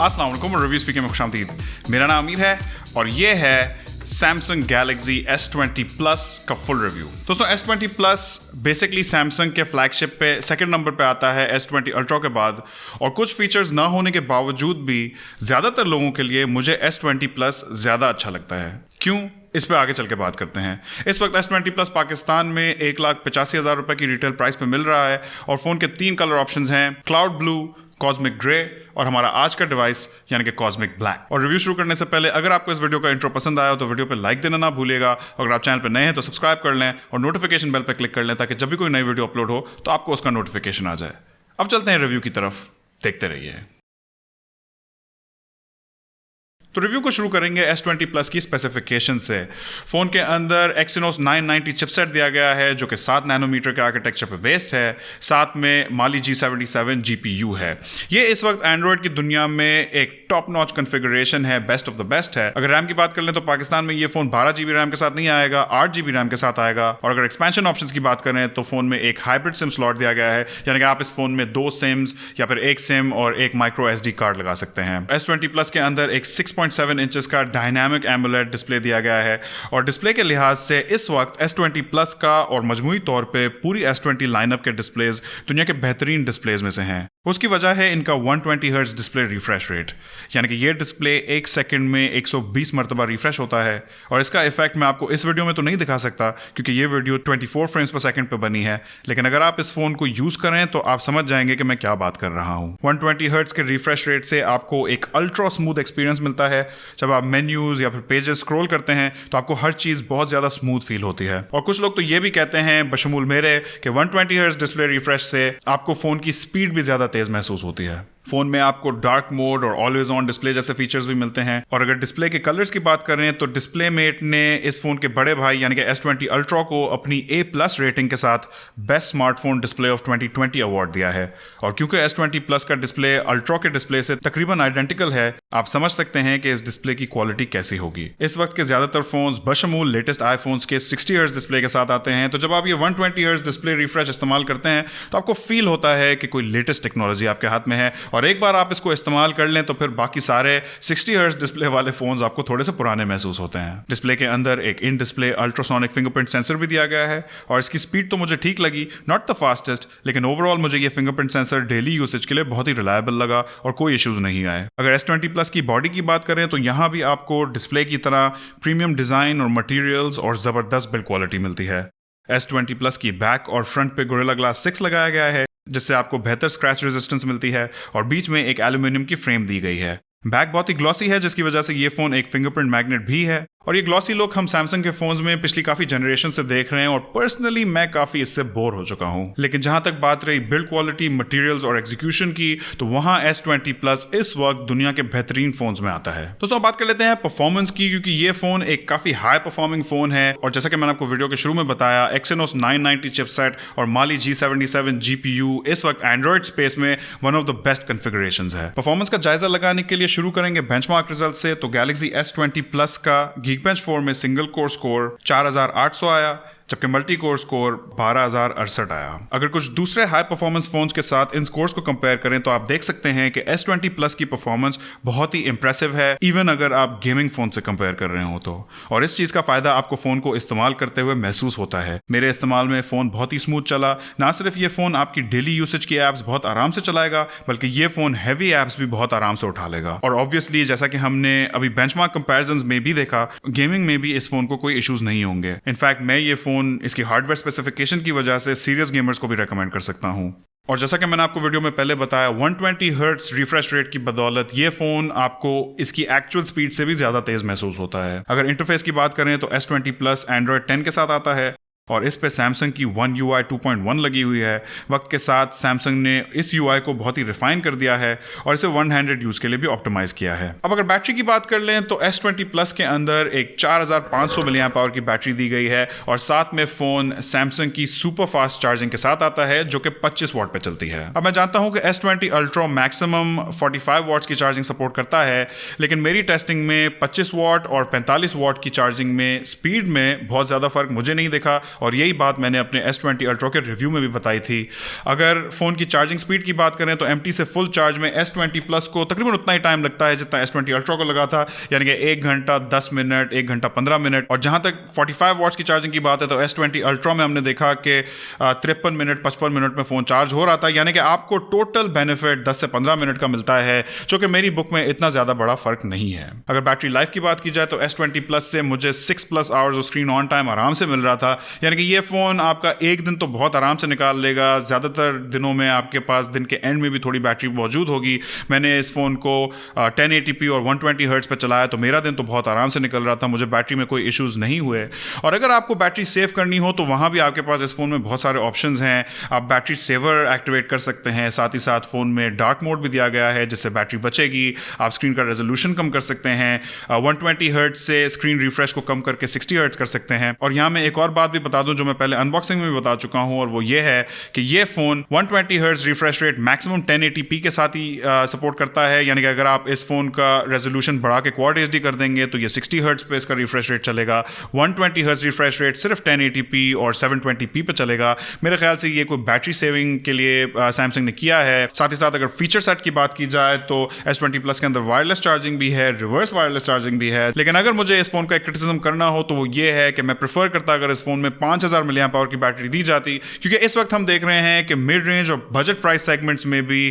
अस्सलाम वालेकुम और रिव्यू स्पीकर में खुशामदीद। मेरा नाम अमीर है और ये है Samsung Galaxy S20 Plus का फुल रिव्यू। दोस्तों S20 Plus बेसिकली Samsung के फ्लैगशिप पे सेकंड नंबर पे आता है S20 Ultra के बाद, और कुछ फीचर्स ना होने के बावजूद भी ज़्यादातर लोगों के लिए मुझे S20 Plus ज़्यादा अच्छा लगता है। क्यों, इस पे आगे चल के बात करते हैं। इस वक्त S20 Plus पाकिस्तान में 1,85,000 रुपये की रिटेल प्राइस पे मिल रहा है और फ़ोन के 3 कलर ऑप्शंस हैं, क्लाउड ब्लू, कॉस्मिक ग्रे और हमारा आज का डिवाइस यानी कि कॉस्मिक ब्लैक। और रिव्यू शुरू करने से पहले अगर आपको इस वीडियो का इंट्रो पसंद आया हो तो वीडियो पे लाइक देना ना भूलिएगा। अगर आप चैनल पे नए हैं तो सब्सक्राइब कर लें और नोटिफिकेशन बेल पे क्लिक कर लें ताकि जब भी कोई नई वीडियो अपलोड हो तो आपको उसका नोटिफिकेशन आ जाए। अब चलते हैं रिव्यू की तरफ, देखते रहिए। तो रिव्यू को शुरू करेंगे S20 Plus की स्पेसिफिकेशन से। फ़ोन के अंदर Exynos 990 चिपसेट दिया गया है जो कि 7 नैनोमीटर के आर्किटेक्चर पे बेस्ड है। साथ में Mali G77 GPU है। ये इस वक्त एंड्रॉयड की दुनिया में एक टॉप नॉच कन्फिगरेशन है, बेस्ट ऑफ द बेस्ट है। अगर रैम की बात कर लें तो पाकिस्तान में ये फ़ोन 12 GB रैम के साथ नहीं आएगा, 8 GB रैम के साथ आएगा। और अगर एक्सपेंशन ऑप्शन की बात करें तो फ़ोन में एक हाइब्रिड सिम स्लॉट दिया गया है, यानी कि आप इस फ़ोन में 2 सिम्स या फिर एक सिम और एक माइक्रो SD कार्ड लगा सकते हैं। S20 Plus के अंदर एक 6.7 इंचेस का डायनामिक एमोलेड डिस्प्ले दिया गया है और डिस्प्ले के लिहाज से इस वक्त S20 Plus का और मजमूई तौर पे पूरी S20 लाइनअप के डिस्प्लेज दुनिया के बेहतरीन डिस्प्लेज में से हैं। उसकी वजह है इनका 120 हर्ट्ज डिस्प्ले रिफ्रेश रेट, यानी कि ये डिस्प्ले 1 सेकंड में 120 मरतबा रिफ्रेश होता है। और इसका इफेक्ट मैं आपको इस वीडियो में तो नहीं दिखा सकता क्योंकि ये वीडियो 24 फ्रेम्स पर सेकंड पे बनी है, लेकिन अगर आप इस फोन को यूज करें तो आप समझ जाएंगे कि मैं क्या बात कर रहा हूँ। 120 हर्ट्ज के रिफ्रेश रेट से आपको एक अल्ट्रा स्मूथ एक्सपीरियंस मिलता है। जब आप मेन्यूज या फिर पेजेस स्क्रॉल करते हैं तो आपको हर चीज बहुत ज्यादा स्मूथ फील होती है। और कुछ लोग तो ये भी कहते हैं बशमूल मेरे कि 120 हर्ट्ज डिस्प्ले रिफ्रेश से आपको फोन की स्पीड भी ज्यादा तेज महसूस होती है। फोन में आपको डार्क मोड और ऑलवेज ऑन डिस्प्ले जैसे फीचर्स भी मिलते हैं। और अगर डिस्प्ले के कलर्स की बात करें तो डिस्प्ले मेट ने इस फोन के बड़े भाई यानी कि S20 Ultra को अपनी A+ रेटिंग के साथ best smartphone display of 2020 award दिया है। और क्योंकि S20 Plus का डिस्प्ले अल्ट्रा के डिस्प्ले से तकरीबन आइडेंटिकल है, आप समझ सकते हैं कि इस डिस्प्ले की क्वालिटी कैसी होगी। इस वक्त के ज्यादातर फोन्स बशमूल लेटेस्ट आईफोन्स के 60 हर्ट्ज डिस्प्ले के साथ आते हैं, तो जब आप ये 120 हर्ट्ज डिस्प्ले रिफ्रेश इस्तेमाल करते हैं तो आपको फील होता है कि कोई लेटेस्ट टेक्नोलॉजी आपके हाथ में है। और एक बार आप इसको इस्तेमाल कर लें तो फिर बाकी सारे 60 हर्ट्ज डिस्प्ले वाले फोन्स आपको थोड़े से पुराने महसूस होते हैं। डिस्प्ले के अंदर एक in display ultrasonic fingerprint sensor भी दिया गया है और इसकी स्पीड तो मुझे ठीक लगी, नॉट द फास्टेस्ट, लेकिन ओवरऑल मुझे ये फिंगरप्रिंट सेंसर डेली यूसेज के लिए बहुत ही रिलायबल लगा और कोई इश्यूज नहीं आए। अगर S20 Plus की बॉडी की बात करें तो यहां भी आपको डिस्प्ले की तरह प्रीमियम डिजाइन और मटेरियल्स और जबरदस्त बिल्ड क्वालिटी मिलती है। S20 Plus की बैक और फ्रंट पे गोरिल्ला ग्लास 6 लगाया गया है जिससे आपको बेहतर स्क्रैच रेजिस्टेंस मिलती है और बीच में एक एल्यूमिनियम की फ्रेम दी गई है। बैक बहुत ही ग्लॉसी है जिसकी वजह से ये फोन एक फिंगरप्रिंट मैग्नेट भी है। और ये ग्लॉसी लुक हम सैमसंग के फोन्स में पिछली काफी जनरेशन से देख रहे हैं और पर्सनली मैं काफी इससे बोर हो चुका हूं। लेकिन जहां तक बात रही बिल्ड क्वालिटी, मटेरियल्स और एग्जीक्यूशन की, तो वहां S20 Plus इस वक्त दुनिया के बेहतरीन फोन्स में आता है। दोस्तों अब बात कर लेते हैं परफॉर्मेंस की, क्योंकि ये फोन एक काफी हाई परफॉर्मिंग फोन है और जैसा कि मैंने आपको वीडियो के शुरू में बताया, Exynos 990 चिपसेट और Mali G77 GPU इस वक्त एंड्रॉइड स्पेस में one of the best configurations है। परफॉर्मेंस का जायजा लगाने के लिए शुरू करेंगे बेंचमार्क रिजल्ट से। तो Galaxy S20 Plus का Geekbench 4 में सिंगल कोर स्कोर 4800 आया, जबकि मल्टी कोर स्कोर 12068 आया। अगर कुछ दूसरे हाई परफॉर्मेंस फोन्स के साथ इन स्कोर्स को कंपेयर करें तो आप देख सकते हैं कि S20 Plus की परफॉर्मेंस बहुत ही इंप्रेसिव है, इवन अगर आप गेमिंग फोन से कंपेयर कर रहे हो तो। और इस चीज का फायदा आपको फोन को इस्तेमाल करते हुए महसूस होता है। मेरे इस्तेमाल में फोन बहुत ही स्मूथ चला। ना सिर्फ ये फोन आपकी डेली यूसेज की एप्स बहुत आराम से चलाएगा, बल्कि ये फोन हैवी एप्स भी बहुत आराम से उठा लेगा। और ऑब्वियसली जैसा कि हमने अभी बेंचमार्क कंपैरिजंस में भी देखा, गेमिंग में भी इस फोन को कोई इश्यूज नहीं होंगे। इनफैक्ट मैं ये फोन इसकी हार्डवेयर स्पेसिफिकेशन की वजह से सीरियस गेमर्स को भी रेकमेंड कर सकता हूं। और जैसा कि मैंने आपको वीडियो में पहले बताया, 120 हर्ट्ज रिफ्रेश रेट की बदौलत ये फोन आपको इसकी एक्चुअल स्पीड से भी ज्यादा तेज महसूस होता है। अगर इंटरफेस की बात करें तो S20 Plus एंड्रॉइड 10 के साथ आता है और इस पे सैमसंग की One UI 2.1 लगी हुई है। वक्त के साथ सैमसंग ने इस UI को बहुत ही रिफाइन कर दिया है और इसे वन हैंडेड यूज के लिए भी ऑप्टिमाइज किया है। अब अगर बैटरी की बात कर लें तो S20 Plus के अंदर एक 4500 मिली एम्प आवर की बैटरी दी गई है और साथ में फोन सैमसंग की सुपर फास्ट चार्जिंग के साथ आता है जो कि 25 वाट पे चलती है। अब मैं जानता हूं कि S20 Ultra मैक्सिमम 45 वाट्स की चार्जिंग सपोर्ट करता है, लेकिन मेरी टेस्टिंग में 25 वाट और 45 वाट की चार्जिंग में स्पीड में बहुत ज्यादा फर्क मुझे नहीं दिखा और यही बात मैंने अपने S20 Ultra के रिव्यू में भी बताई थी। अगर फ़ोन की चार्जिंग स्पीड की बात करें तो एम्प्टी से फुल चार्ज में S20 Plus को तकरीबन उतना ही टाइम लगता है जितना S20 Ultra को लगा था, यानी कि 1 घंटा 10 मिनट, 1 घंटा 15 मिनट। और जहाँ तक 45 वॉट्स की चार्जिंग की बात है तो S20 Ultra में हमने देखा कि 53 मिनट 55 मिनट में फ़ोन चार्ज हो रहा था, यानी कि आपको टोटल बेनिफिट 10 से 15 मिनट का मिलता है, जो कि मेरी बुक में इतना ज़्यादा बड़ा फ़र्क नहीं है। अगर बैटरी लाइफ की बात की जाए तो S20 Plus से मुझे 6+ hours of screen on time आराम से मिल रहा था, यानी कि ये फ़ोन आपका एक दिन तो बहुत आराम से निकाल लेगा। ज़्यादातर दिनों में आपके पास दिन के एंड में भी थोड़ी बैटरी मौजूद होगी। मैंने इस फ़ोन को 1080p और 120 हर्ट्ज़ पर चलाया तो मेरा दिन तो बहुत आराम से निकल रहा था, मुझे बैटरी में कोई इश्यूज़ नहीं हुए। और अगर आपको बैटरी सेव करनी हो तो वहाँ भी आपके पास इस फ़ोन में बहुत सारे ऑप्शंस हैं। आप बैटरी सेवर एक्टिवेट कर सकते हैं, साथ ही साथ फ़ोन में डार्क मोड भी दिया गया है जिससे बैटरी बचेगी। आप स्क्रीन का रेजोल्यूशन कम कर सकते हैं, 120 हर्ट्ज़ से स्क्रीन रिफ्रेश को कम करके 60 हर्ट्ज़ कर सकते हैं। और यहाँ मैं एक और बात भी बता दूं जो मैं पहले अनबॉक्सिंग में भी बता चुका हूं, और वो ये है कि ये phone 120 hertz refresh rate maximum 1080p के साथ ही सपोर्ट करता है, यानी कि अगर आप इस फ़ोन का रेजोल्यूशन बढ़ा के क्वाड HD कर देंगे तो ये 60 हर्ट्ज़ पे इसका रिफ्रेश रेट चलेगा। 120 हर्ट्ज़ रिफ्रेश रेट सिर्फ 1080p और 720p पे चलेगा। मेरे ख्याल से ये कोई बैटरी सेविंग के लिए सैमसंग ने किया है। साथ ही साथ अगर फीचर सेट की बात की जाए तो S20 Plus के अंदर वायरलेस चार्जिंग भी है, रिवर्स वायरलेस चार्जिंग भी है। लेकिन अगर मुझे इस फ़ोन का एक क्रिटिसिज्म करना हो तो वो ये है कि मैं प्रेफर करता अगर इस फ़ोन में 5000 मिली एम्प आवर की बैटरी दी जाती, क्योंकि इस वक्त हम देख रहे हैं कि मिड रेंज और बजट प्राइस सेगमेंट्स में भी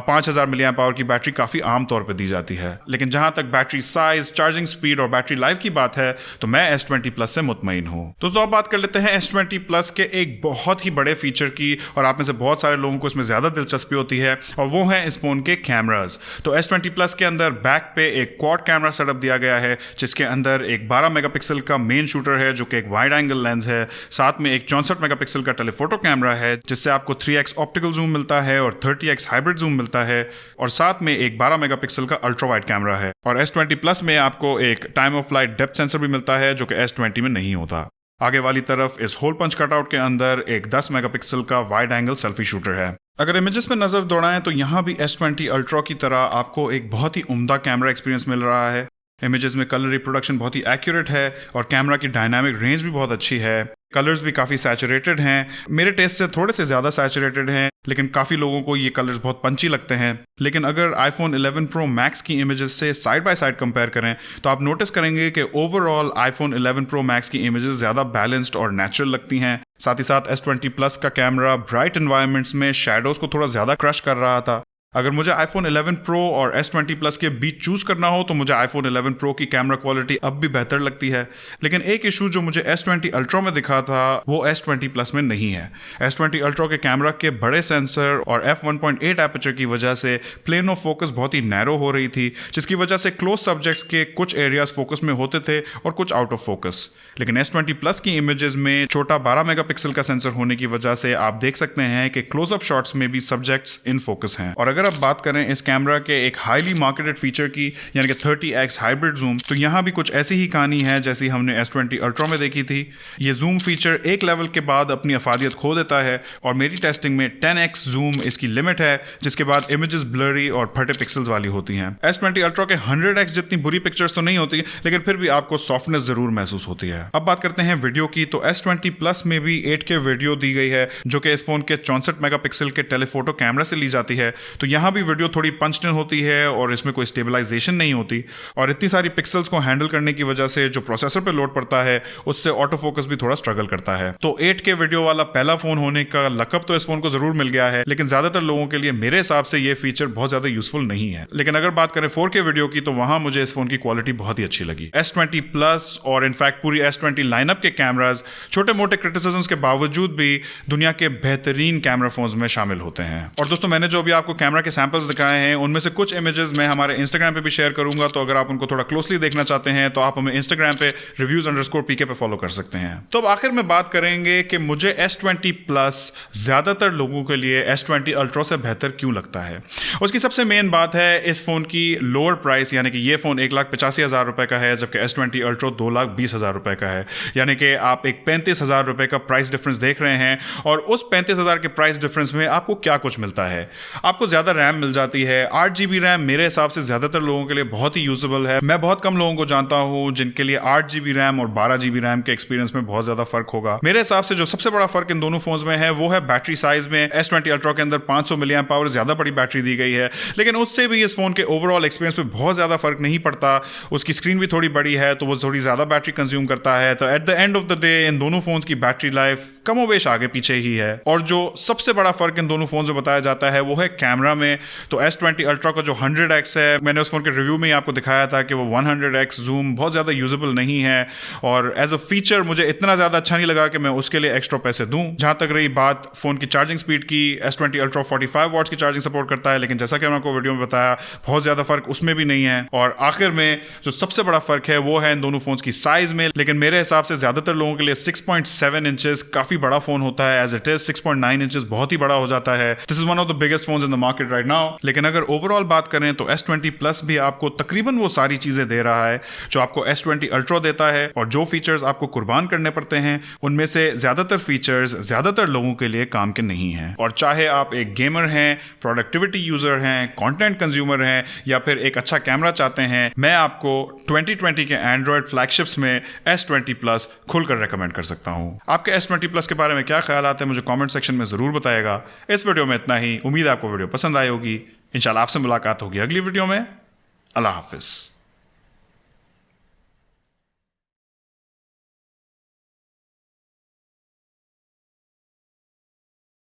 5000 मिली एम्प आवर की बैटरी काफ़ी आम तौर पे दी जाती है। लेकिन जहां तक बैटरी साइज, चार्जिंग स्पीड और बैटरी लाइफ की बात है तो मैं S20 Plus से मुतमईन हूं। दोस्तों अब बात कर लेते हैं S20 Plus के एक बहुत ही बड़े फीचर की, और आप में से बहुत सारे लोगों को इसमें ज़्यादा दिलचस्पी होती है, और वो है इस फ़ोन के कैमराज। तो S20 Plus के अंदर बैक पे एक क्वाड कैमरा सेटअप दिया गया है जिसके अंदर एक 12 मेगापिक्सल का मेन शूटर है जो कि एक वाइड एंगल लेंस है, साथ में एक 64 मेगापिक्सल का टेलीफोटो कैमरा है जिससे आपको 3x ऑप्टिकल जूम मिलता है और 30x हाइब्रिड जूम मिलता है, और साथ में एक 12 मेगापिक्सल का अल्ट्रा वाइड कैमरा है। और S20 Plus में आपको एक time of flight depth sensor भी मिलता है जो कि S20 में नहीं होता। आगे वाली तरफ इस होल पंच कटआउट के अंदर एक 10 मेगापिक्सल का वाइड एंगल सेल्फी शूटर है। अगर इमेजेस पे नजर दौड़ाएं तो यहाँ भी S20 Ultra की तरह आपको एक बहुत ही उम्दा कैमरा एक्सपीरियंस मिल रहा है। इमेजेस में कलर रिप्रोडक्शन बहुत ही एक्यूरेट है और कैमरा की डायनामिक रेंज भी बहुत अच्छी है। कलर्स भी काफ़ी सैचुरेटेड हैं, मेरे टेस्ट से थोड़े से ज़्यादा सैचुरेटेड हैं, लेकिन काफ़ी लोगों को ये कलर्स बहुत पंची लगते हैं। लेकिन अगर iPhone 11 Pro Max की इमेजेस से साइड बाय साइड कंपेयर करें तो आप नोटिस करेंगे कि ओवरऑल iPhone 11 Pro Max की इमेजेस ज़्यादा बैलेंस्ड और नेचुरल लगती हैं। साथ ही साथ S20 Plus का कैमरा ब्राइट एनवायरनमेंट्स में शैडोज़ को थोड़ा ज़्यादा क्रश कर रहा था। अगर मुझे iPhone 11 Pro और S20 Plus के बीच चूज करना हो तो मुझे iPhone 11 Pro की कैमरा क्वालिटी अब भी बेहतर लगती है, लेकिन एक इशू जो मुझे S20 Ultra में दिखा था वो S20 Plus में नहीं है। S20 Ultra के कैमरा के बड़े सेंसर और f1.8 एपर्चर की वजह से प्लेन ऑफ फोकस बहुत ही नैरो हो रही थी, जिसकी वजह से क्लोज सब्जेक्ट्स के कुछ एरियाज फोकस में होते थे और कुछ आउट ऑफ फोकस। लेकिन S20 Plus की इमेजेस में छोटा 12 मेगापिक्सल का सेंसर होने की वजह से आप देख सकते हैं कि क्लोजअप शॉट्स में भी सब्जेक्ट्स इन फोकस हैं। और अगर आप बात करें इस कैमरा के एक हाईली मार्केटेड फीचर की, यानी कि 30x हाइब्रिड जूम, तो यहाँ भी कुछ ऐसी ही कहानी है जैसी हमने S20 Ultra में देखी थी। ये जूम फीचर एक लेवल के बाद अपनी अफादियत खो देता है और मेरी टेस्टिंग में 10x जूम इसकी लिमिट है, जिसके बाद इमेजेस ब्लरी और फटे पिक्सल्स वाली होती हैं। S20 Ultra के 100x जितनी बुरी पिक्चर्स तो नहीं होती, लेकिन फिर भी आपको सॉफ्टनेस जरूर महसूस होती है। अब बात करते हैं वीडियो की, तो S20 Plus में भी 8K वीडियो दी गई है जो कि इस फोन के 64 मेगापिक्सल के टेलीफोटो कैमरा से ली जाती है। तो यहाँ भी वीडियो थोड़ी पंचड होती है और इसमें कोई स्टेबलाइजेशन नहीं होती, और इतनी सारी पिक्सल्स को हैंडल करने की वजह से जो प्रोसेसर पे लोड पड़ता है उससे ऑटो फोकस भी थोड़ा स्ट्रगल करता है। तो 8K वीडियो वाला पहला फोन होने का लकब तो इस फोन को जरूर मिल गया है, लेकिन ज्यादातर लोगों के लिए मेरे हिसाब से ये फीचर बहुत ज्यादा यूजफुल नहीं है। लेकिन अगर बात करें 4K वीडियो की तो वहां मुझे इस फोन की क्वालिटी बहुत ही अच्छी लगी। S20 Plus और इनफैक्ट पूरी S20 लाइनअप के कैमराज छोटे मोटे क्रिटिसिज्म्स के बावजूद भी दुनिया के बेहतरीन कैमरा फोन्स में शामिल होते हैं। और दोस्तों मैंने जो अभी आपको कैमरा के सैंपल्स दिखाए हैं उनमें से कुछ इमेजेस मैं हमारे इंस्टाग्राम पे भी शेयर करूंगा, तो अगर आप उनको थोड़ा क्लोजली देखना चाहते हैं तो आप हमें इंस्टाग्राम पे reviews_pk पे फॉलो कर सकते हैं। तो अब आखिर में बात करेंगे कि मुझे S20 Plus ज्यादातर लोगों के लिए S20 Ultra से बेहतर क्यों लगता है। उसकी सबसे मेन बात है इस फोन की लोअर प्राइस, यानी कि ये फोन 1,85,000 रुपए का है जबकि S20 Ultra 2,20,000 रुपए का है, यानी कि आप एक 35,000 रुपए का प्राइस डिफरेंस देख रहे हैं। और उस 35,000 के प्राइस डिफरेंस में आपको क्या कुछ मिलता है? आपको ज्यादा रैम मिल जाती है। 8GB रैम मेरे हिसाब से ज़्यादातर लोगों के लिए बहुत ही यूजेबल है। मैं बहुत कम लोगों को जानता हूँ जिनके लिए 8GB रैम और 12GB रैम के एक्सपीरियंस में बहुत ज़्यादा फर्क होगा। मेरे हिसाब से जो सबसे बड़ा फर्क इन दोनों फोन्स में है वो है बैटरी साइज में। S20 अल्ट्रा के अंदर 500 मिली एम्प आवर ज़्यादा बड़ी बैटरी दी गई है, लेकिन उससे भी इस फोन के ओवरऑल एक्सपीरियंस में बहुत ज़्यादा फर्क नहीं पड़ता। उसकी स्क्रीन भी थोड़ी बड़ी है तो वो थोड़ी ज़्यादा बैटरी कंज्यूम करता है। तो at the end of the day in दोनों फोन्स की बैटरी लाइफ कमोबेश आगे पीछे ही है। और जो सबसे बड़ा फर्क इन दोनों फोन में बताया जाता है वो है कैमरा में। तो S20 अल्ट्रा का जो 100x है, मैंने उस फोन के रिव्यू में ही आपको दिखाया था कि वो 100x जूम बहुत ज़्यादा यूजेबल नहीं है, और एज अ फीचर मुझे इतना ज़्यादा अच्छा नहीं लगा कि मैं उसके लिए एक्स्ट्रा पैसे दूं। जहां तक रही बात फोन की चार्जिंग स्पीड की, S20 अल्ट्रा 45 वॉट्स की चार्जिंग सपोर्ट करता है, लेकिन जैसा कि मैंने आपको वीडियो में बताया बहुत ज़्यादा फर्क उसमें भी नहीं है। और आखिर में जो सबसे बड़ा फर्क है वो है इन दोनों फोन्स की साइज में। लेकिन मेरे हिसाब से ज़्यादातर लोगों के लिए 6.7 इंचेस काफ़ी बड़ा फोन होता है। एज इट इज 6.9 इंचेस बहुत ही बड़ा हो जाता है। This is one of the biggest phones in the market right now. लेकिन अगर ओवरऑल बात करें तो S20 प्लस भी आपको तकरीबन वो सारी चीज़ें दे रहा है जो आपको S20 अल्ट्रा देता है, और जो फीचर्स आपको कुर्बान करने पड़ते हैं उनमें से ज़्यादातर फीचर्स ज़्यादातर लोगों के लिए काम के नहीं हैं। और चाहे आप एक गेमर हैं, प्रोडक्टिविटी यूज़र हैं, कंटेंट कंज्यूमर हैं, या फिर एक अच्छा कैमरा चाहते हैं, मैं आपको 2020 के एंड्रॉयड फ्लैगशिप्स में S20 प्लस खुलकर रेकमेंड कर सकता हूं। आपके S20 प्लस के बारे में क्या ख्याल आते हैं मुझे कमेंट सेक्शन में ज़रूर बताइएगा। इस वीडियो में इतना ही। उम्मीद है आपको वीडियो पसंद आई होगी। इंशाल्लाह आपसे मुलाकात होगी अगली वीडियो में। अल्लाह हाफिज़।